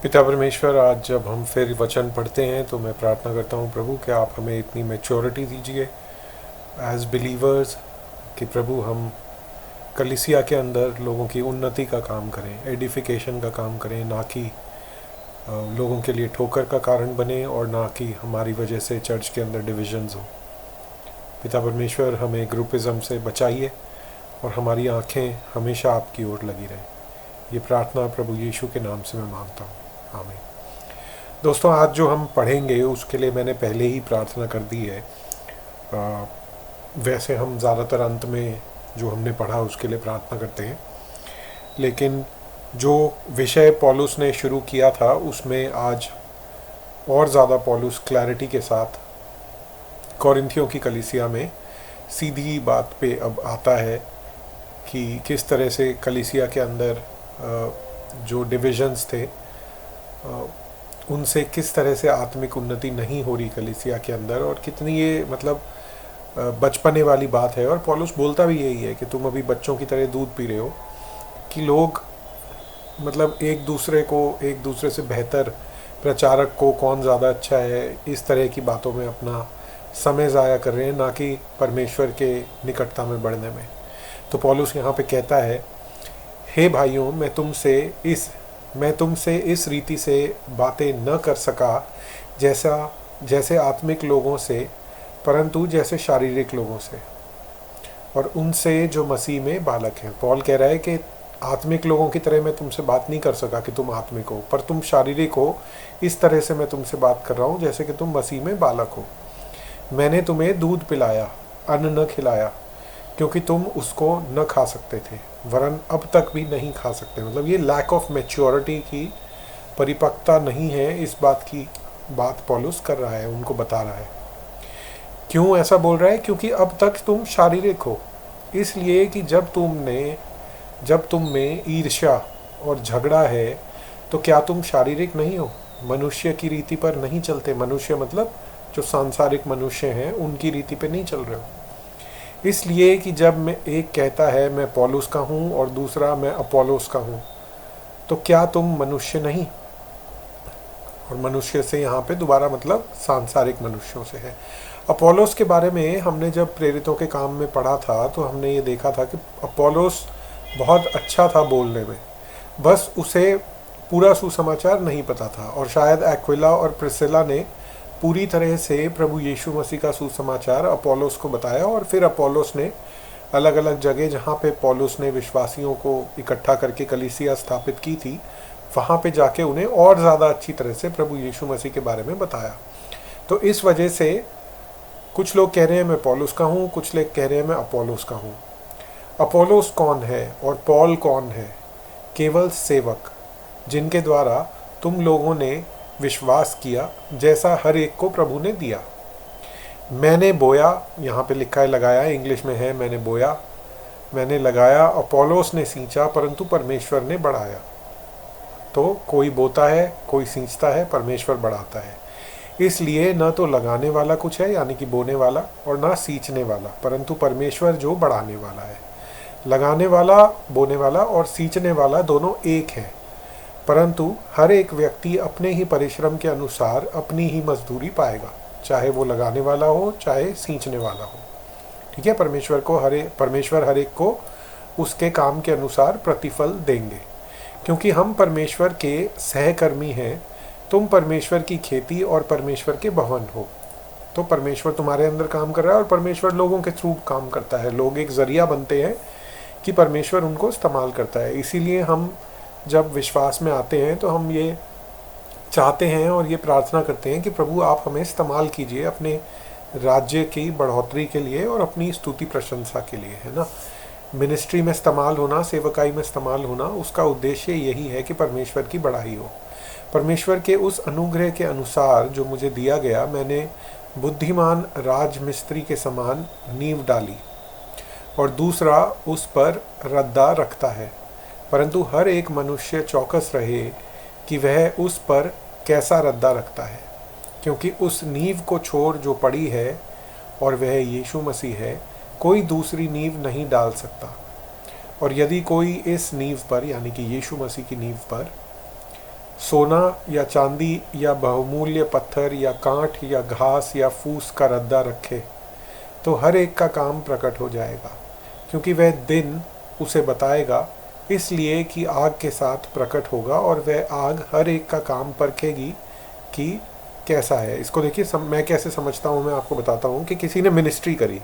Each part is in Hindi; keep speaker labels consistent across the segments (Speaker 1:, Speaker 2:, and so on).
Speaker 1: पिता परमेश्वर, आज जब हम फिर वचन पढ़ते हैं तो मैं प्रार्थना करता हूँ प्रभु कि आप हमें इतनी मैच्योरिटी दीजिए एज बिलीवर्स कि प्रभु हम कलीसिया के अंदर लोगों की उन्नति का काम करें, एडिफिकेशन का काम करें, ना कि लोगों के लिए ठोकर का कारण बने और ना कि हमारी वजह से चर्च के अंदर डिविजन्स हो। पिता परमेश्वर, हमें ग्रुपिज़म से बचाइए और हमारी आँखें हमेशा आपकी ओर लगी रहें। ये प्रार्थना प्रभु यीशु के नाम से मैं मांगता हूँ, आमीन। दोस्तों, आज जो हम पढ़ेंगे उसके लिए मैंने पहले ही प्रार्थना कर दी है। वैसे हम ज़्यादातर अंत में जो हमने पढ़ा उसके लिए प्रार्थना करते हैं, लेकिन जो विषय पौलुस ने शुरू किया था उसमें आज और ज़्यादा पौलुस क्लैरिटी के साथ कोरिन्थियों की कलीसिया में सीधी बात पे अब आता है कि किस तरह से कलीसिया के अंदर जो डिविजन्स थे उनसे किस तरह से आत्मिक उन्नति नहीं हो रही कलीसिया के अंदर, और कितनी ये मतलब बचपने वाली बात है। और पौलुस बोलता भी यही है कि तुम अभी बच्चों की तरह दूध पी रहे हो, कि लोग मतलब एक दूसरे से बेहतर प्रचारक को कौन ज़्यादा अच्छा है, इस तरह की बातों में अपना समय ज़ाया कर रहे हैं, ना कि परमेश्वर के निकटता में बढ़ने में। तो पौलुस यहाँ पे कहता है, हे भाइयों, मैं तुमसे इस रीति से बातें न कर सका जैसे आत्मिक लोगों से, परंतु जैसे शारीरिक लोगों से, और उनसे जो मसीह में बालक हैं। पौल कह रहा है कि आत्मिक लोगों की तरह मैं तुमसे बात नहीं कर सका कि तुम आत्मिक हो, पर तुम शारीरिक हो। इस तरह से मैं तुमसे बात कर रहा हूँ जैसे कि तुम मसीह में बालक हो। मैंने तुम्हें दूध पिलाया, अन्न न खिलाया, क्योंकि तुम उसको न खा सकते थे, वरन अब तक भी नहीं खा सकते। मतलब ये लैक ऑफ मैच्योरिटी की, परिपक्वता नहीं है, इस बात पौलुस कर रहा है, उनको बता रहा है। क्यों ऐसा बोल रहा है? क्योंकि अब तक तुम शारीरिक हो, इसलिए कि जब तुम में ईर्ष्या और झगड़ा है तो क्या तुम शारीरिक नहीं हो? मनुष्य की रीति पर नहीं चलते। मनुष्य मतलब जो सांसारिक मनुष्य हैं उनकी रीति पे नहीं चल रहे हो। इसलिए कि जब मैं एक कहता है मैं पौलुस का हूँ और दूसरा मैं अपोलोस का हूँ, तो क्या तुम मनुष्य नहीं? और मनुष्य से यहाँ पे दोबारा मतलब सांसारिक मनुष्यों से है। अपोलोस के बारे में हमने जब प्रेरितों के काम में पढ़ा था तो हमने ये देखा था कि अपोलोस बहुत अच्छा था बोलने में, बस उसे पूरा सुसमाचार नहीं पता था। और शायद एक्विला और प्रिस्किला ने पूरी तरह से प्रभु यीशु मसीह का सुसमाचार अपोलोस को बताया, और फिर अपोलोस ने अलग अलग जगह जहाँ पे पौलुस ने विश्वासियों को इकट्ठा करके कलीसिया स्थापित की थी, वहाँ पे जाके उन्हें और ज़्यादा अच्छी तरह से प्रभु यीशु मसीह के बारे में बताया। तो इस वजह से कुछ लोग कह रहे हैं मैं पौलुस का हूँ, कुछ लोग कह रहे हैं मैं अपोलोस का हूँ। अपोलोस कौन है और पौल कौन है? केवल सेवक, जिनके द्वारा तुम लोगों ने विश्वास किया, जैसा हर एक को प्रभु ने दिया। मैंने बोया, यहाँ पे लिखा है लगाया, इंग्लिश में है मैंने बोया, मैंने लगाया, अपोलोस ने सींचा, परंतु परमेश्वर ने बढ़ाया। तो कोई बोता है, कोई सींचता है, परमेश्वर बढ़ाता है। इसलिए न तो लगाने वाला कुछ है यानी कि बोने वाला, और ना सींचने वाला, परंतु परमेश्वर जो बढ़ाने वाला है। लगाने वाला, बोने वाला और सींचने वाला दोनों एक हैं, परंतु हर एक व्यक्ति अपने ही परिश्रम के अनुसार अपनी ही मजदूरी पाएगा, चाहे वो लगाने वाला हो चाहे सींचने वाला हो। ठीक है, परमेश्वर हर एक को उसके काम के अनुसार प्रतिफल देंगे, क्योंकि हम परमेश्वर के सहकर्मी हैं। तुम परमेश्वर की खेती और परमेश्वर के भवन हो। तो परमेश्वर तुम्हारे अंदर काम कर रहा है और परमेश्वर लोगों के थ्रू काम करता है। लोग एक जरिया बनते हैं कि परमेश्वर उनको इस्तेमाल करता है। इसीलिए हम जब विश्वास में आते हैं तो हम ये चाहते हैं और ये प्रार्थना करते हैं कि प्रभु आप हमें इस्तेमाल कीजिए अपने राज्य की बढ़ोतरी के लिए और अपनी स्तुति प्रशंसा के लिए, है ना। मिनिस्ट्री में इस्तेमाल होना, सेवकाई में इस्तेमाल होना, उसका उद्देश्य यही है कि परमेश्वर की बढ़ाई हो। परमेश्वर के उस अनुग्रह के अनुसार जो मुझे दिया गया, मैंने बुद्धिमान राजमिस्त्री के समान नींव डाली और दूसरा उस पर रद्दा रखता है, परंतु हर एक मनुष्य चौकस रहे कि वह उस पर कैसा रद्दा रखता है, क्योंकि उस नींव को छोड़ जो पड़ी है और वह यीशु मसीह है, कोई दूसरी नींव नहीं डाल सकता। और यदि कोई इस नींव पर यानी कि यीशु मसीह की नींव पर सोना या चांदी या बहुमूल्य पत्थर या कांठ या घास या फूस का रद्दा रखे, तो हर एक का काम प्रकट हो जाएगा, क्योंकि वह दिन उसे बताएगा, इसलिए कि आग के साथ प्रकट होगा और वह आग हर एक का काम परखेगी कि कैसा है। इसको देखिए, मैं कैसे समझता हूँ, मैं आपको बताता हूँ कि किसी ने मिनिस्ट्री करी,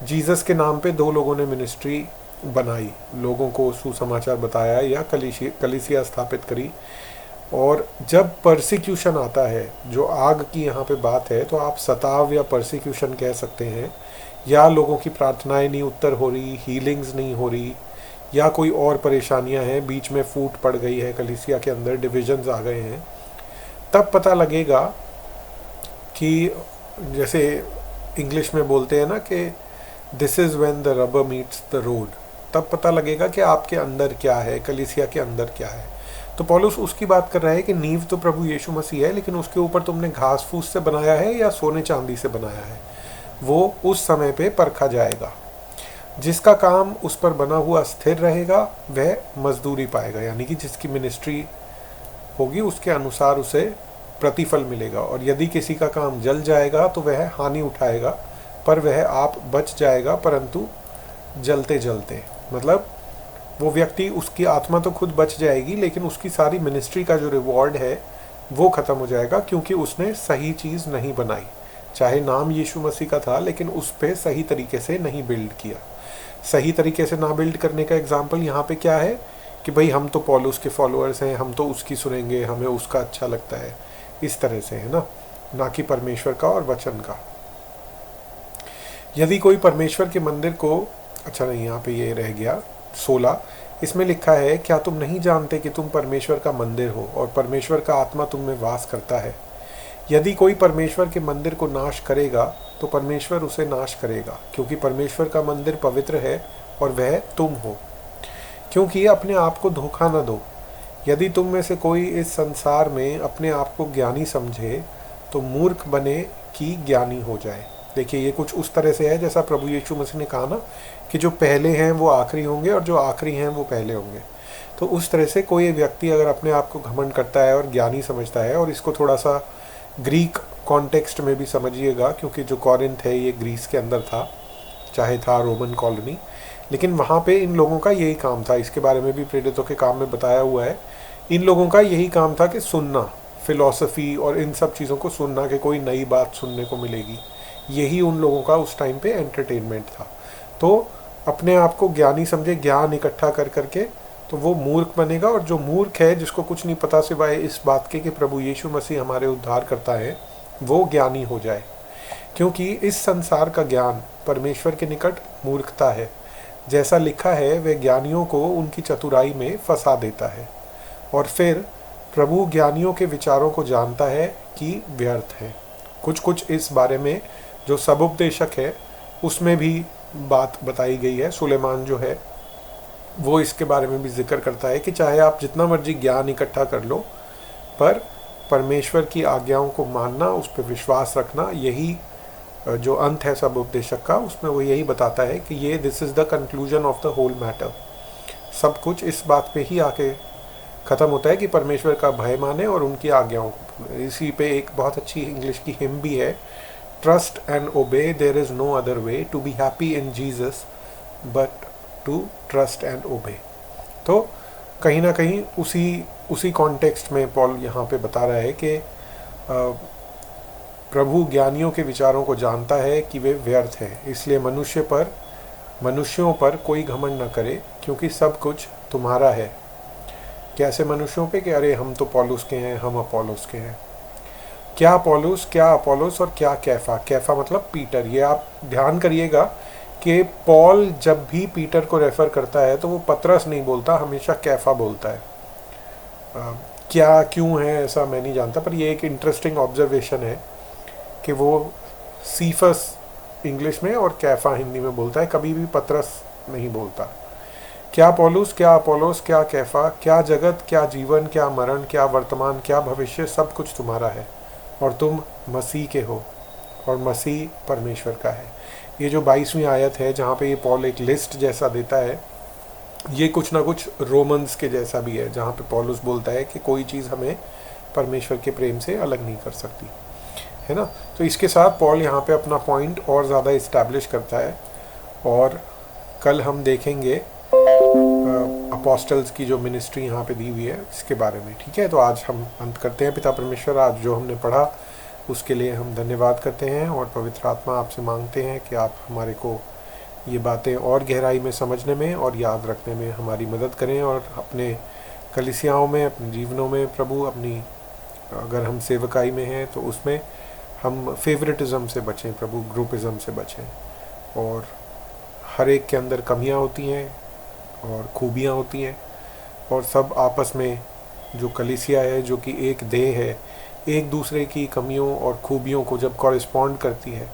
Speaker 1: जीसस के नाम पे दो लोगों ने मिनिस्ट्री बनाई, लोगों को सुसमाचार बताया या कलीसिया स्थापित करी, और जब परसिक्यूशन आता है, जो आग की यहाँ पे बात है, तो आप सताव या परसिक्यूशन कह सकते हैं, या लोगों की प्रार्थनाएं नहीं उत्तर हो रही, हीलिंग्स नहीं हो रही, या कोई और परेशानियां हैं, बीच में फूट पड़ गई है कलीसिया के अंदर, डिविजन्स आ गए हैं, तब पता लगेगा कि जैसे इंग्लिश में बोलते हैं ना कि this is when the rubber meets the road, तब पता लगेगा कि आपके अंदर क्या है, कलीसिया के अंदर क्या है। तो पौलुस उसकी बात कर रहा है कि नींव तो प्रभु यीशु मसीह है, लेकिन उसके ऊपर तुमने घास फूस से बनाया है या सोने चांदी से बनाया है, वो उस समय पे परखा जाएगा। जिसका काम उस पर बना हुआ स्थिर रहेगा वह मजदूरी पाएगा, यानी कि जिसकी मिनिस्ट्री होगी उसके अनुसार उसे प्रतिफल मिलेगा, और यदि किसी का काम जल जाएगा तो वह हानि उठाएगा, पर वह आप बच जाएगा, परंतु जलते जलते, मतलब वो व्यक्ति, उसकी आत्मा तो खुद बच जाएगी, लेकिन उसकी सारी मिनिस्ट्री का जो रिवॉर्ड है वो ख़त्म हो जाएगा, क्योंकि उसने सही चीज़ नहीं बनाई। चाहे नाम यीशु मसीह का था, लेकिन उस पर सही तरीके से नहीं बिल्ड किया। सही तरीके से ना बिल्ड करने का एग्जाम्पल यहाँ पे क्या है कि भाई हम तो पौलुस के फॉलोअर्स हैं, हम तो उसकी सुनेंगे, हमें उसका अच्छा लगता है, इस तरह से, है ना कि परमेश्वर का और वचन का। यदि कोई परमेश्वर के मंदिर को, अच्छा नहीं, यहाँ पे ये रह गया 16, इसमें लिखा है, क्या तुम नहीं जानते कि तुम परमेश्वर का मंदिर हो और परमेश्वर का आत्मा तुम में वास करता है। यदि कोई परमेश्वर के मंदिर को नाश करेगा तो परमेश्वर उसे नाश करेगा, क्योंकि परमेश्वर का मंदिर पवित्र है और वह तुम हो। क्योंकि अपने आप को धोखा न दो, यदि तुम में से कोई इस संसार में अपने आप को ज्ञानी समझे तो मूर्ख बने कि ज्ञानी हो जाए। देखिए, ये कुछ उस तरह से है जैसा प्रभु यीशु मसीह ने कहा ना कि जो पहले हैं वो आखिरी होंगे और जो आखिरी हैं वो पहले होंगे। तो उस तरह से कोई व्यक्ति अगर अपने आप को घमंड करता है और ज्ञानी समझता है, और इसको थोड़ा सा ग्रीक कॉन्टेक्स्ट में भी समझिएगा, क्योंकि जो कॉरिंथ है ये ग्रीस के अंदर था, चाहे था रोमन कॉलोनी, लेकिन वहाँ पे इन लोगों का यही काम था। इसके बारे में भी प्रेरितों के काम में बताया हुआ है। इन लोगों का यही काम था कि सुनना, फिलॉसफी और इन सब चीज़ों को सुनना, कि कोई नई बात सुनने को मिलेगी, यही उन लोगों का उस टाइम पे एंटरटेनमेंट था। तो अपने आप को ज्ञानी समझे, ज्ञान इकट्ठा कर करके, तो वो मूर्ख बनेगा। और जो मूर्ख है, जिसको कुछ नहीं पता सिवाय इस बात के कि प्रभु यीशु मसीह हमारे उद्धार करता है, वो ज्ञानी हो जाए। क्योंकि इस संसार का ज्ञान परमेश्वर के निकट मूर्खता है, जैसा लिखा है, वह ज्ञानियों को उनकी चतुराई में फंसा देता है। और फिर प्रभु ज्ञानियों के विचारों को जानता है कि व्यर्थ है। कुछ इस बारे में जो सबुपदेशक है उसमें भी बात बताई गई है। सुलेमान जो है वो इसके बारे में भी जिक्र करता है कि चाहे आप जितना मर्जी ज्ञान इकट्ठा कर लो, पर परमेश्वर की आज्ञाओं को मानना, उस पर विश्वास रखना, यही जो अंत है सब उपदेशक का, उसमें वो यही बताता है कि ये this is the conclusion of the whole matter. सब कुछ इस बात पे ही आके ख़त्म होता है कि परमेश्वर का भय माने और उनकी आज्ञाओं को। इसी पे एक बहुत अच्छी इंग्लिश की हिम भी है, trust and obey, there is no other way to be happy in Jesus but to trust and obey. तो कहीं ना कहीं उसी कॉन्टेक्स्ट में पॉल यहाँ पे बता रहा है कि प्रभु ज्ञानियों के विचारों को जानता है कि वे व्यर्थ हैं, इसलिए मनुष्यों पर कोई घमंड न करे, क्योंकि सब कुछ तुम्हारा है। कैसे मनुष्यों पे कि अरे हम तो पौलुस के हैं, हम अपोलोस के हैं। क्या पौलुस, क्या अपोलोस और क्या कैफा। कैफा मतलब पीटर। ये आप ध्यान करिएगा कि पॉल जब भी पीटर को रेफ़र करता है तो वो पतरस नहीं बोलता, हमेशा कैफा बोलता है। क्या क्यों है ऐसा मैं नहीं जानता, पर ये एक इंटरेस्टिंग ऑब्जर्वेशन है कि वो सीफस इंग्लिश में और कैफा हिंदी में बोलता है, कभी भी पतरस नहीं बोलता। क्या पौलुस, क्या अपोलोस, क्या कैफा, क्या जगत, क्या जीवन, क्या मरण, क्या वर्तमान, क्या भविष्य, सब कुछ तुम्हारा है और तुम मसीह के हो और मसीह परमेश्वर का है। ये जो 22वीं आयत है जहाँ पे ये पॉल एक लिस्ट जैसा देता है ये कुछ ना कुछ रोमन्स के जैसा भी है, जहाँ पे पौलुस बोलता है कि कोई चीज़ हमें परमेश्वर के प्रेम से अलग नहीं कर सकती, है ना। तो इसके साथ पॉल यहाँ पे अपना पॉइंट और ज़्यादा इस्टेब्लिश करता है, और कल हम देखेंगे अपोस्टल्स की जो मिनिस्ट्री यहाँ पे दी हुई है इसके बारे में। ठीक है, तो आज हम अंत करते हैं। पिता परमेश्वर, आज जो हमने पढ़ा उसके लिए हम धन्यवाद करते हैं, और पवित्र आत्मा आपसे मांगते हैं कि आप हमारे को ये बातें और गहराई में समझने में और याद रखने में हमारी मदद करें, और अपने कलीसियाओं में, अपने जीवनों में प्रभु, अपनी अगर हम सेवकाई में हैं तो उसमें हम फेवरेटिज़म से बचें प्रभु, ग्रुपिज़म से बचें। और हर एक के अंदर कमियां होती हैं और खूबियां होती हैं, और सब आपस में जो कलीसिया है, जो कि एक देह है, एक दूसरे की कमियों और खूबियों को जब कॉरेस्पॉन्ड करती है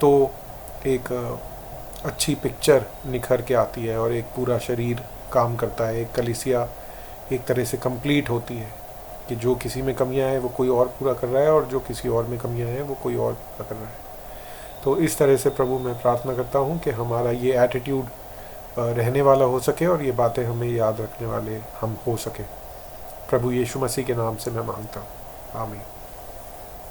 Speaker 1: तो एक अच्छी पिक्चर निखर के आती है, और एक पूरा शरीर काम करता है। एक कलीसिया एक तरह से कंप्लीट होती है कि जो किसी में कमियां हैं वो कोई और पूरा कर रहा है, और जो किसी और में कमियां हैं वो कोई और पूरा कर रहा है। तो इस तरह से प्रभु मैं प्रार्थना करता हूँ कि हमारा ये एटीट्यूड रहने वाला हो सके, और ये बातें हमें याद रखने वाले हम हो सके। प्रभु यीशु मसीह के नाम से मैं मांगता हूँ, आमीन।